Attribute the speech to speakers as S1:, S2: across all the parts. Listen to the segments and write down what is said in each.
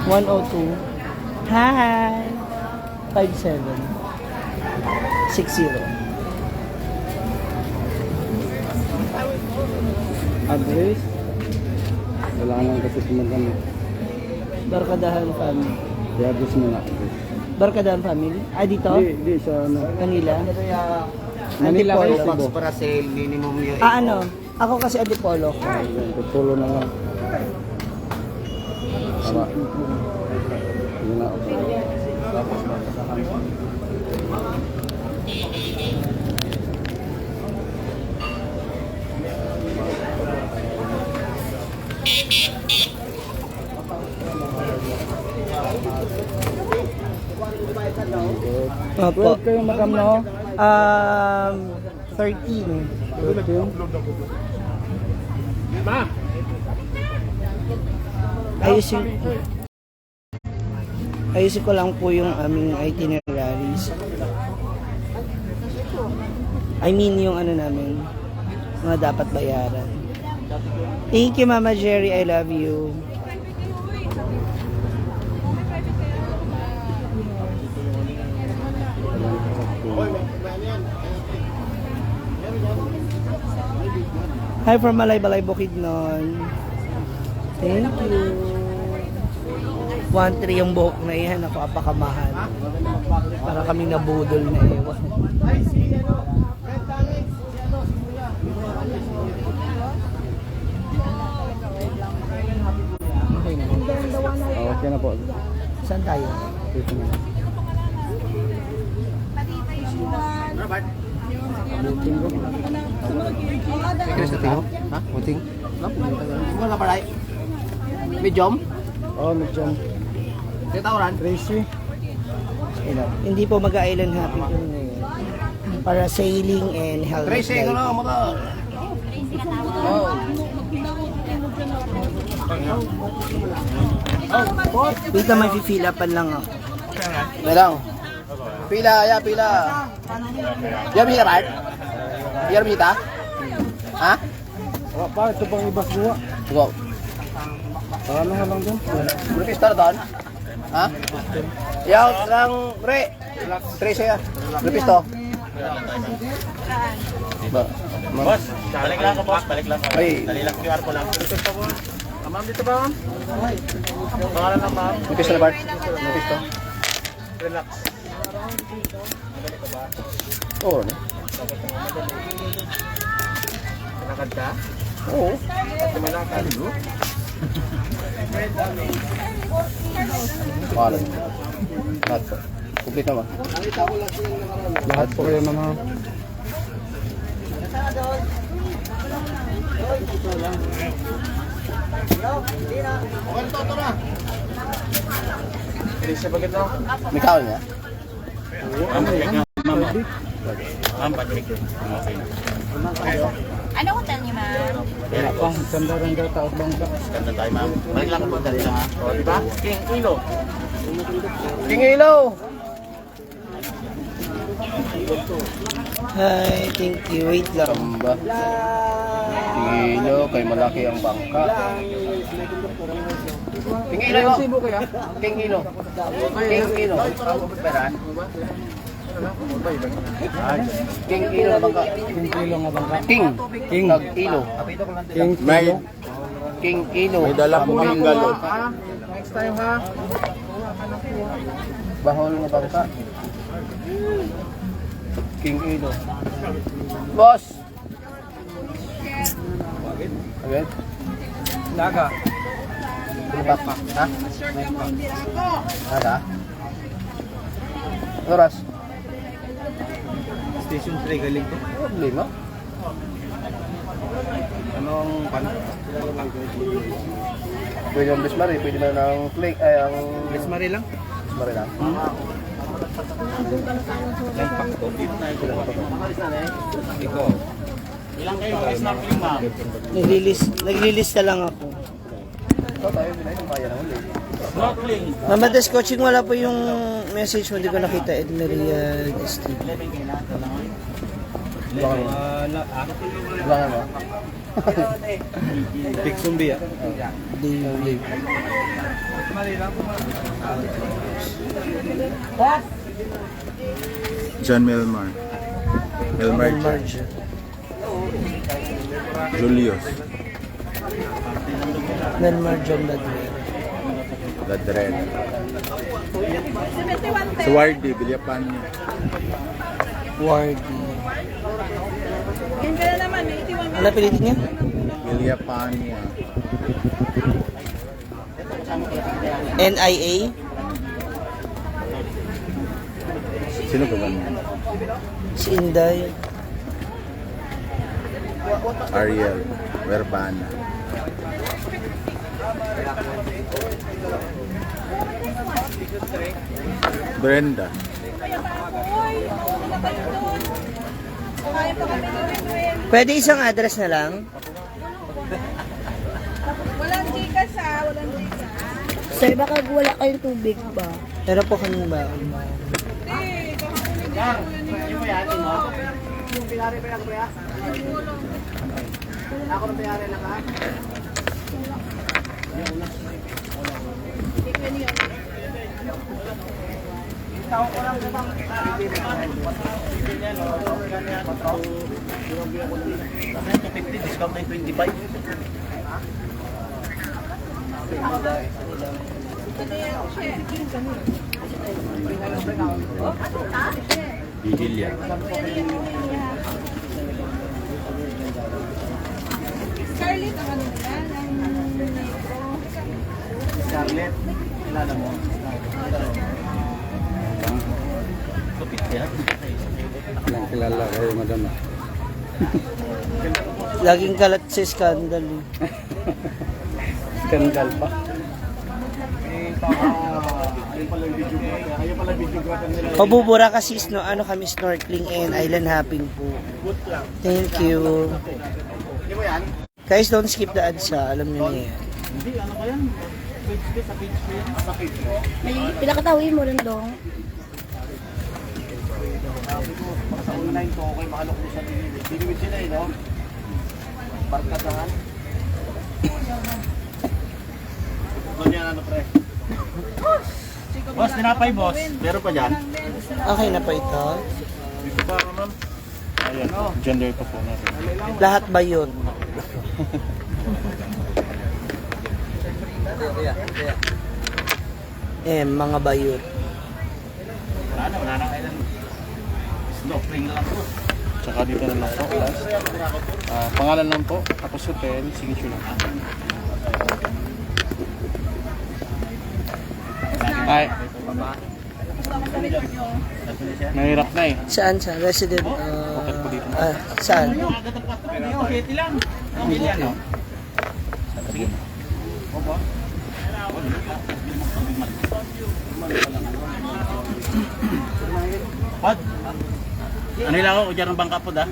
S1: 102. Hi! 57. 60.
S2: Address? Wala nang kasi sumundan.
S1: Barkadahan family.
S2: I-address mo na.
S1: Barkadahan family? Ah, dito?
S2: Hindi sa ano.
S1: Manila?
S2: Manila kayo,
S1: Antipolo.
S2: Cebu.
S3: Para sale minimum yung
S1: Ah, ano? Ako kasi Antipolo.
S2: Tulo na lang. Tama. Yun na ako. Tapos masasahan.
S1: Opo.
S2: 12 kayo madam, no?
S1: 13.
S2: 13.
S1: Ayusin ko lang po yung aming itineraries. I mean yung ano namin, mga dapat bayaran. Thank you, Mama Jerry. I love you. Hi from Malay-Balay, Bukidnon. Thank you. 1-3 yung buhok na yan. Ako apakamahal. Para kami nabudol na ewan.
S2: Okay na po.
S1: Saan tayo?
S2: Dito na.
S3: Ha? Muting? Wala pa rin. Medium?
S2: Oh, medyo.
S3: Titawaran?
S2: Tracy.
S1: Hindi po mag-island happy kami ngayon. Para sailing and helmet
S3: Tracy,
S1: diving.
S3: ano motor? Oh.
S1: Dito may fill upan lang ako.
S3: Lang. Pila, ya pila. Ya bisa, Bart? Ya bisa? Ha?
S2: Wala pa, ito pang ibas buwa.
S3: Go.
S2: Ano nga lang dun?
S3: Berapa star doon? Ha? Yang lang re. Tracy ya. Berapa star?
S4: Boss, balik lang ako boss, balik lang ako.
S3: Ay.
S4: Dali lang QR ko lang. Dito po. Ma'am, dito ba ma'am? Pangalan ng ma'am?
S3: Berapa star, Bart? Berapa star?
S4: Relax.
S3: Oo, ne?
S4: Nakakad ka?
S3: Oo.
S4: Tumalakad.
S3: Paano? Lahat po. Complete naman.
S2: Lahat po kayo mga...
S4: Tracy, bakit na?
S3: May kaon niya?
S4: Ma'am, ma'am, pag-check yun. Okay.
S5: Ano hotel niyo, ma'am?
S2: Wala pa, sandaran daw taot bangka.
S4: Ganda tayo ma'am. Balik lang ako po, dali lang ha. O, diba? King Ilo.
S3: King Ilaw!
S1: Hi, thank you. Wait lang.
S3: Samba. King Ilaw, kay malaki ang bangka. King Ilaw! King Ilaw. King Ilaw. King Ilaw na bangka.
S2: King kilo nga bangka.
S3: King.
S2: King.
S3: Nag Ilaw.
S2: King
S3: May
S2: kilo.
S3: King Ilaw.
S4: May dala po ng galon.
S3: Next time ha. Bahol nga bangka. King Ilaw. Boss! Agad?
S2: Naga.
S3: Tulbak pa. Ha? Naga? Oras?
S4: Station 3 galing to.
S3: Lima?
S4: Anong pan?
S3: Pwede ang Bismari, pwede na ng flake, ay ang
S4: Bismari lang.
S3: Bismari lang.
S4: Lang pak to. Ikaw. Ilang kayo snorkeling ma'am?
S1: Naglilista lang ako.
S3: Ito tayo, binay, kaya na ulit.
S4: Snorkeling.
S1: Mama Des Coaching, wala po yung message mo. Hindi ko nakita. Edmeria District.
S3: Ilangan mo?
S4: Big zombie ah.
S1: Day.
S4: John Melmar. Melmar John. Julius.
S1: Melmar John Ladre.
S4: Ladred. Suwardi, Bilyapan niya.
S1: Wardy.
S5: Yan ka na naman, may itiwan
S1: Ano pilitin niya?
S4: Bilyapan niya.
S1: NIA?
S4: Sino ka ba niya?
S1: Si Inday.
S4: Ariel. Verbana. Brenda.
S1: Pwede isang address na lang?
S5: Walang Gcash ha, walang Gcash.
S6: Sir, baka wala kayong tubig ba?
S1: Pero po kami ba?
S3: Discount na 25.
S4: Vigilya.
S5: Scarlett ang ano nila, ang negro.
S3: Scarlett, kilala mo? Lupit yan.
S2: Kilala kayo, madam.
S1: Laging kalat sa scandal. Eh.
S2: Skandal pa.
S3: Ayun pala yung video ko. Ayun pala yung video ko nila.
S1: Pabubura kasi no, ano kami snorkeling and island hopping po. Thank you.
S3: Hindi mo yan?
S1: Guys, don't skip the ads ha. Alam niyo na yan.
S3: Hindi, ano ba yan? Sa page ko yan. Sa page ko.
S6: May pinakatawin mo rin dong.
S3: Sabi ko, sa online ko, okay, makalok ko sa dinibid. Dinibid sila eh, no? Barkadahan. Doon yan, ano, pre? Boss, tinapay, boss. Meron pa dyan?
S1: Okay na pa ito?
S4: Dito pa, ma'am. Ayan, gender pa po natin.
S1: Lahat ba yun? Mga bayot.
S3: Wala na kailan. Snorkeling na lang po.
S4: Tsaka dito na lang po, last. Pangalan lang po, tapos hotel, signature lang. Ay. Nahirap na eh.
S1: Saan? Sa resident? Saan?
S3: City lang. Pamilya, no? Sige. Opo. Pod. Ano lang ako, dyan ang bangka po, da?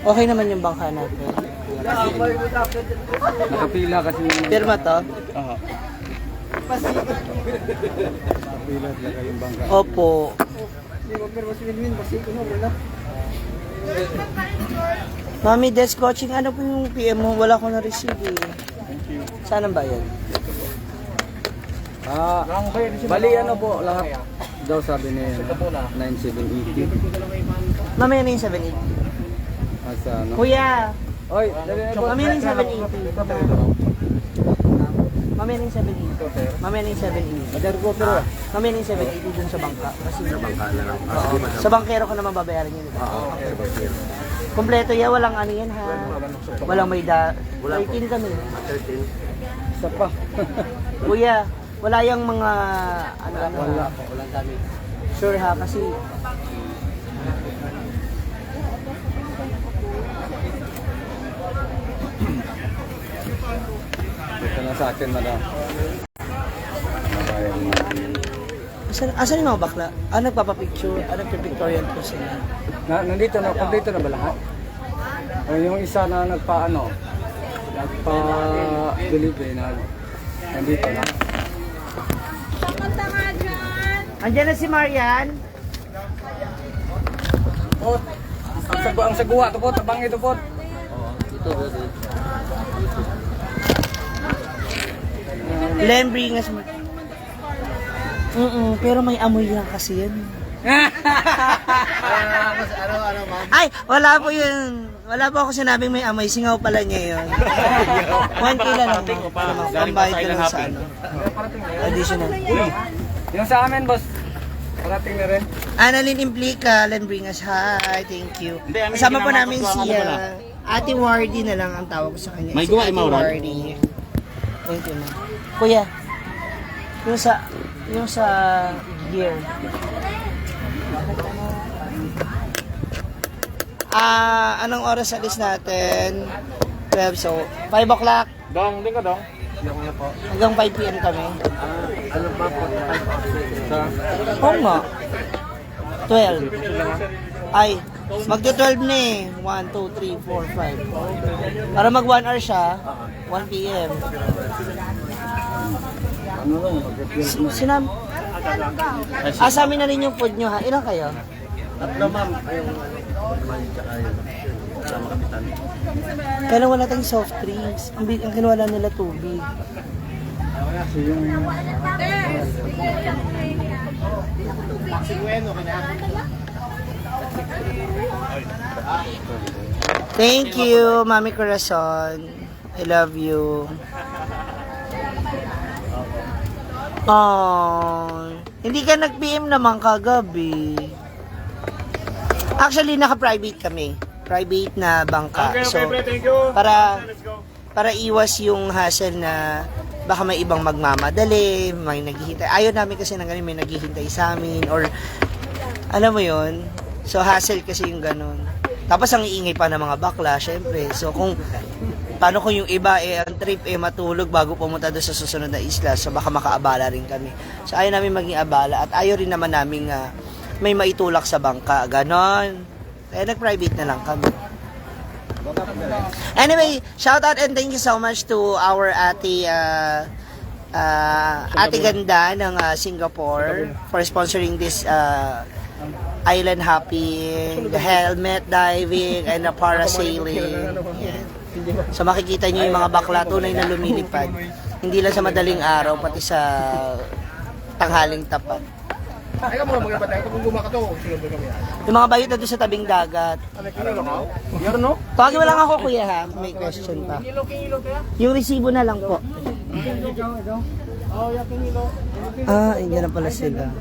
S1: Okay naman yung bangka natin.
S2: Nakapila kasi
S1: Pirma to?
S4: Aha.
S2: nakapila talaga yung bangka.
S1: Opo. Mami, desk coaching, ano po yung PM mo? Wala ko na-receive eh. Saan ang bayan?
S2: Bali ano po, lahat daw sabi ni 9780.
S1: Mamaya na yung 780.
S2: Asa ano?
S1: Kuya!
S2: Oy, dali na po.
S1: Mamaya na yung 780. Mamaya na yung 780. Mamaya na yung 780.
S2: Madar ko pero.
S1: Mamaya na yung 780 dun sa bangka. Kasi sa bangka na lang. Sa bangkero ko naman babayaran yun. Kompleto yan, walang ano yan ha. Walang may 13 kami.
S2: Isa pa.
S1: Kuya, wala yung mga ano-ano.
S2: Walang dami.
S1: Sure ha, kasi
S2: Ito na sa akin, madam. Nabayad natin.
S1: asan yung mga bakla? Nagpapapicture? Nagpipictorial po sila?
S2: Nandito na, kompleto na ba lahat? Yung isa na nagpa-delivery na nandito na.
S5: Pumunta nga dyan.
S1: Andiyan na si Marian.
S2: Pot, ang sagwa ito po, tabang ito po.
S1: Lembringas. Pero may amoy lang kasi yan.
S3: Ano, ma'am?
S1: Ay, wala po yun. Wala po ako sinabing may amoy. Singaw pala niya yun. 1K lang naman. Pambayad ka lang sa ano. Additional.
S2: Yung sa amin, boss. Parating na rin.
S1: Annalyn Implica, Lembringas. Hi, thank you. Kasama po namin si Ate Wardy na lang ang tawag ko sa kanya.
S4: May
S1: Si
S4: gawa,
S1: Ate
S4: Maural?
S1: Wardy. Thank you, ma'am. Kuya, yung sa gear. Anong oras alis natin? 12, so 5 o'clock
S4: Dong, din ka dong.
S1: hanggang 5 p.m. kami.
S3: Ano ba po?
S1: Oo nga. 12. Ay, magto-12 na eh. 1, 2, 3, 4, 5. Para mag 1 hour siya, 1 p.m. Sinam. Sa amin na rin yung food nyo ha. Ilan kayo?
S3: Tatlo, ma'am. Yung tsaka yung kasama kapitan.
S1: Kailan wala tayong soft drinks. Ang kinuha lang nila tubig. Thank you, Mami Corazon. I love you. Oh, hindi ka nag-PM naman kagabi. Actually, naka-private kami. Private na bangka. So, para iwas yung hassle na baka may ibang magmamadali, may naghihintay. Ayaw namin kasi ng ganun, may naghihintay sa amin or alam mo yon. So, hassle kasi yung ganun. Tapos ang iingay pa ng mga bakla, syempre. So, paano kung yung iba ang trip matulog bago pumunta doon sa susunod na isla, so baka makaabala rin kami. So, ayaw namin maging abala at ayaw rin naman namin may maitulak sa bangka, ganon. Kaya nag-private na lang kami. Anyway, shout out and thank you so much to our ate Ganda ng Singapore for sponsoring this island hopping, the helmet diving, and the parasailing. Yan. So makikita nyo yung mga bakla tunay na lumilipad. Hindi lang sa madaling araw, pati sa tanghaling tapat.
S3: Ay, ka muna maglabat tayo. Kung gumaka to, sunod kami.
S1: Yung mga bayot na doon sa tabing dagat.
S3: Yarno?
S1: Tawagin mo lang ako kuya ha, may question pa. Yung resibo na lang po. Indiyan na pala sila.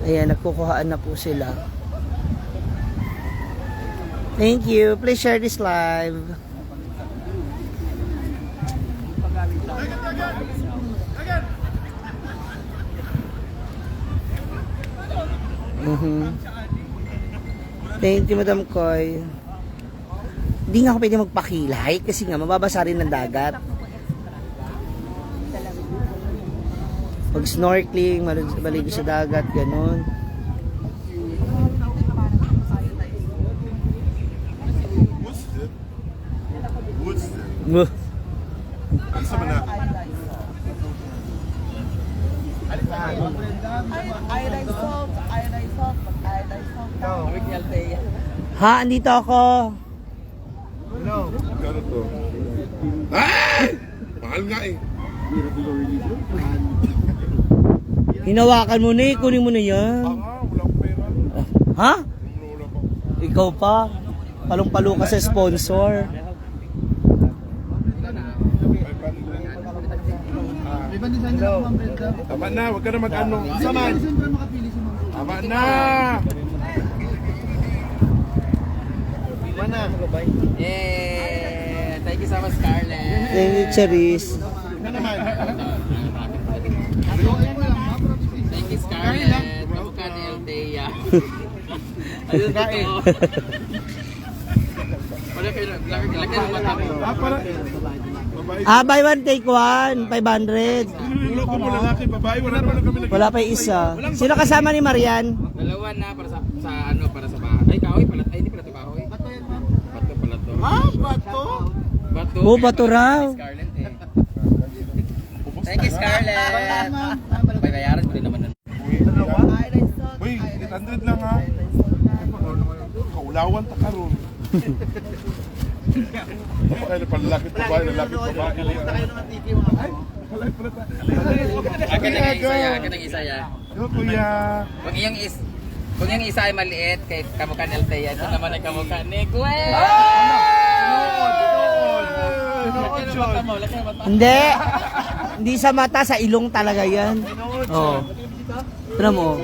S1: Ayan, nagkukuhaan na po sila. Thank you. Please share this live. Thank you, Madam Koy. Hindi nga ako pwede magpakilay kasi nga mababasa rin ng dagat. Pag snorkeling, maligo sa dagat, ganun. What's Ha, andito ako.
S7: Gano to? Ah! Mahal nga eh.
S1: Hinawakan mo na eh, kunin mo na yan.
S7: Walang pera.
S1: Ha?
S7: Wala pa.
S1: Ikaw pa. Palong-palo ka sa sponsor.
S7: Tama na, huwag ka na mag-ano. Saman! Tama na!
S3: Yeah! Thank you so much, Scarlett.
S1: Thank you, Charis.
S3: Thank you, Scarlett. Bukan Eldea. Ayun na eh. Wala kayo, laki ng mata mo.
S7: Para.
S1: Buy one, take one. 500.
S7: Ulo ko mo lalaki, babae. Wala naman kami nag-
S1: Wala pa yung isa. Sino kasama ni Marian?
S3: Dalawa na para sa para sa bahay. Ay, kahoy pala. Ay, hindi pala ito kahoy. Bato pala to.
S7: Bato?
S3: Bato.
S1: Oh, bato raw.
S3: Scarlett eh. Thank you, Scarlett. Bayaran ko rin naman nun.
S7: Uy, 800 lang ha. Kaulawan ta karon. Ano pala, lakit babae, lakit babae.
S8: Akin ang isa ya.
S7: Yo, kuya.
S8: Kung yung isa ay maliit, kay kamukha ni Althea, ito naman ay kamukha ni Gwen!
S1: Hindi. Hindi sa mata, sa ilong talaga yan. Oo. Tignan mo.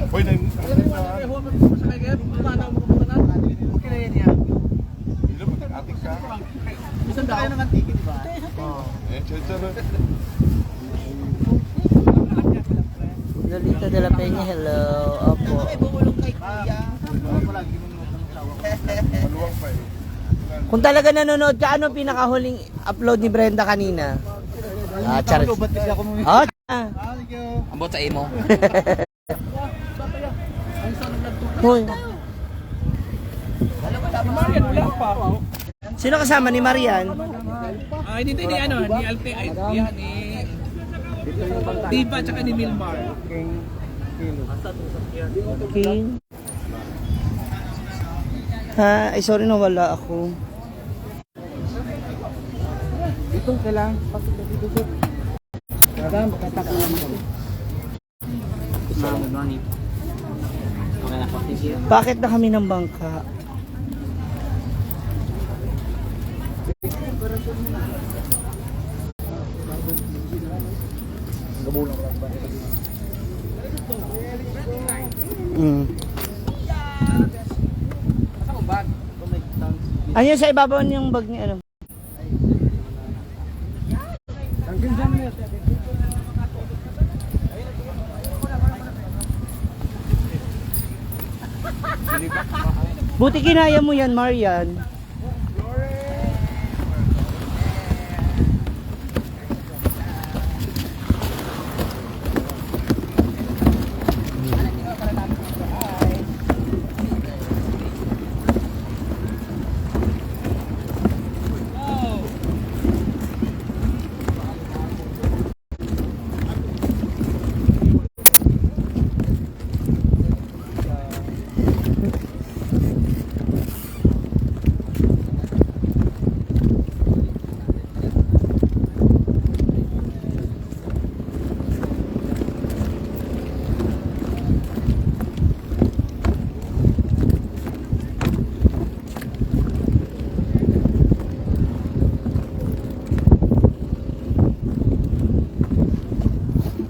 S7: Hoy, ating ka.
S3: Isang tayo ng antiki, di ba?
S7: Chero.
S1: Lolita de la Peña, hello. Opo.
S7: Maluwang pa eh.
S1: Kung talaga nanonood ka, ano pinakahuling upload ni Brenda kanina? Ah, charot. Oh,
S8: Ambot sa imo.
S1: Hoy. Sino kasama ni Marian?
S9: Ay, dito ni ano, ni Alte, ay, yan, ni Diva, tsaka ni Milmar.
S1: King. Ha, ay sorry na wala ako.
S2: Dito kailangan pasok na dito sir. Madam, katak lang mo.
S1: Bakit na kami ng bangka? Ano yun sa ibabaw niyong bag ni ano?
S2: Hanggang dyan na.
S1: Buti kinaya mo yan, Marian.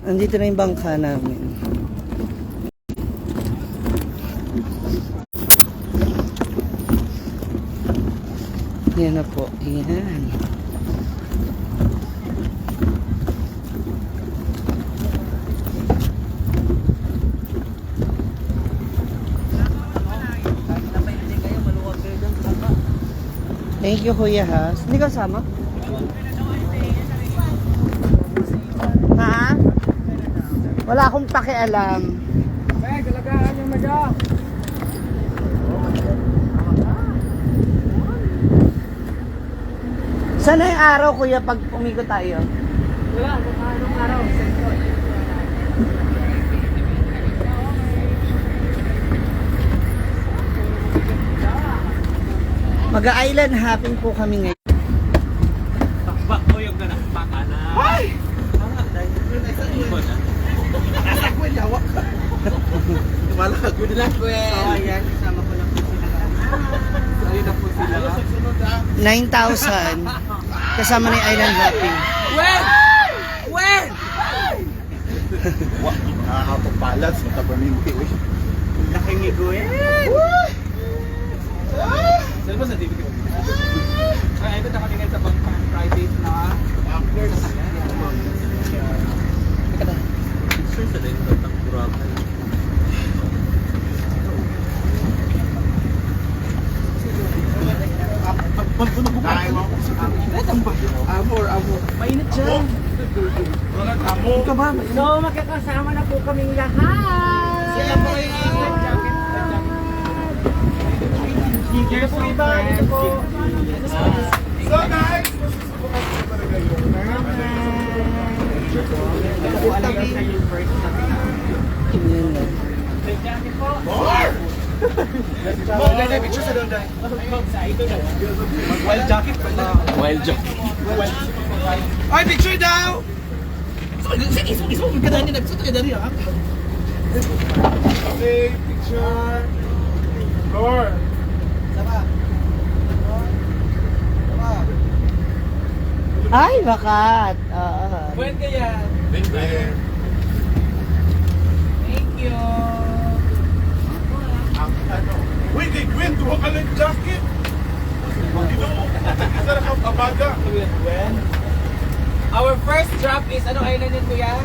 S1: Nandito na yung bangka namin. Yan na po. Yan. Thank you, Kuya Has. Hindi ka sama? Ha? Wala akong pakialam.
S2: Eh, galagaan yung maga.
S1: Sana yung araw, Kuya, pag umikot tayo?
S2: Wala, kung anong araw. Sentro.
S1: Mag-island hopping po kami ngayon.
S9: Takbak ko yung ganakbaka na. Ay!
S3: Nasa Gwen, hawak ka. Tumalakag mo nila, Gwen.
S9: Oh, ayan, kasama ko lang po sila. Ayun na po sila.
S1: 9,000 kasama na yung island hopping.
S9: Wen! Wen!
S7: Nakakapag balance, matabaminti.
S9: Nakingigo eh. Saan ba sa TV ko? Ay, ito na kami ngayon sa private na after sa sure sa din ito, takurapan.
S3: Amor.
S9: Mainit siya.
S3: Ito ba?
S1: So, magkakasama na po kaming lahat.
S9: Sila po yung jacket.
S1: Dito po iba. Dito po.
S7: So guys,
S9: Ito po alam sa yung first na
S1: Yun lang.
S9: jacket po.
S7: Mo, ganyan, picture sa doon dahil. Wild jacket pa na.
S4: Wild jacket.
S7: Ay, picture daw! Okay, picture. Lord.
S1: Ay, bakat. Oo.
S9: Buwan kaya.
S7: Thank you. Uy, kay Gwen, duha ka ng jacket. Isa na kang abaga.
S9: Our first drop is, anong island yun kuya?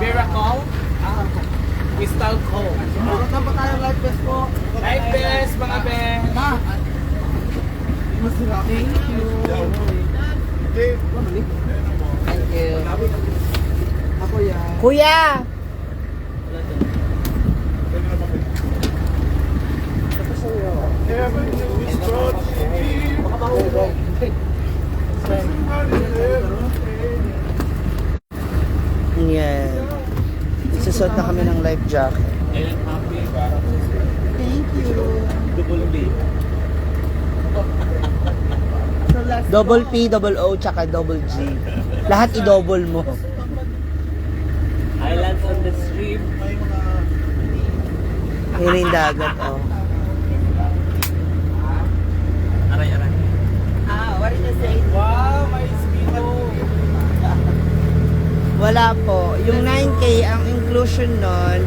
S9: Miracle? Crystal Cove.
S7: Saan pa tayo live best po?
S9: Life best, mga best.
S7: Thank you. Dave.
S8: Thank you.
S7: Ako yan.
S1: Kuya!
S7: Heaven is God's
S1: Yan. Susot na kami ng life jacket.
S7: Thank you.
S1: Double P, double O, tsaka double G. Lahat i-double mo.
S9: Islands on the stream.
S1: Yun yung dagat, oh.
S9: Aray. Wow, may speedo.
S1: Wala po. Yung 9K, ang inclusion nun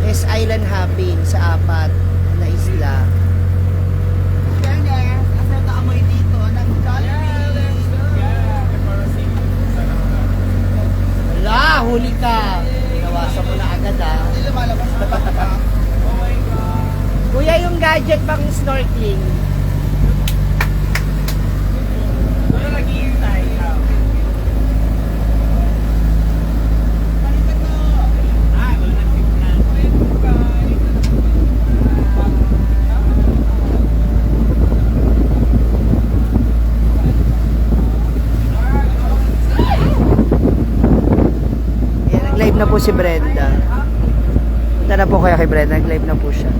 S1: is island hopping sa 4 na isla. Wala, huli ka. Nawasan mo na agad, ah. Kuya, yung gadget pang snorkeling.
S9: Ano naghihintay?
S1: Ayan, nag-live na po si Brenda. Punta na po kaya kay Brenda, nag-live na po siya.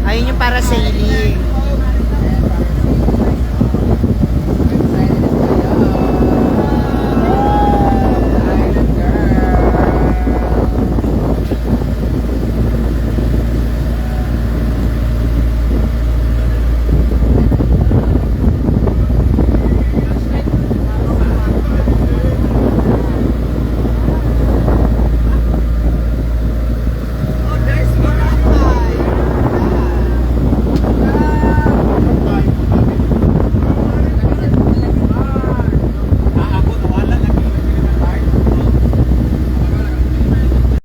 S1: Ayun yung para sailing.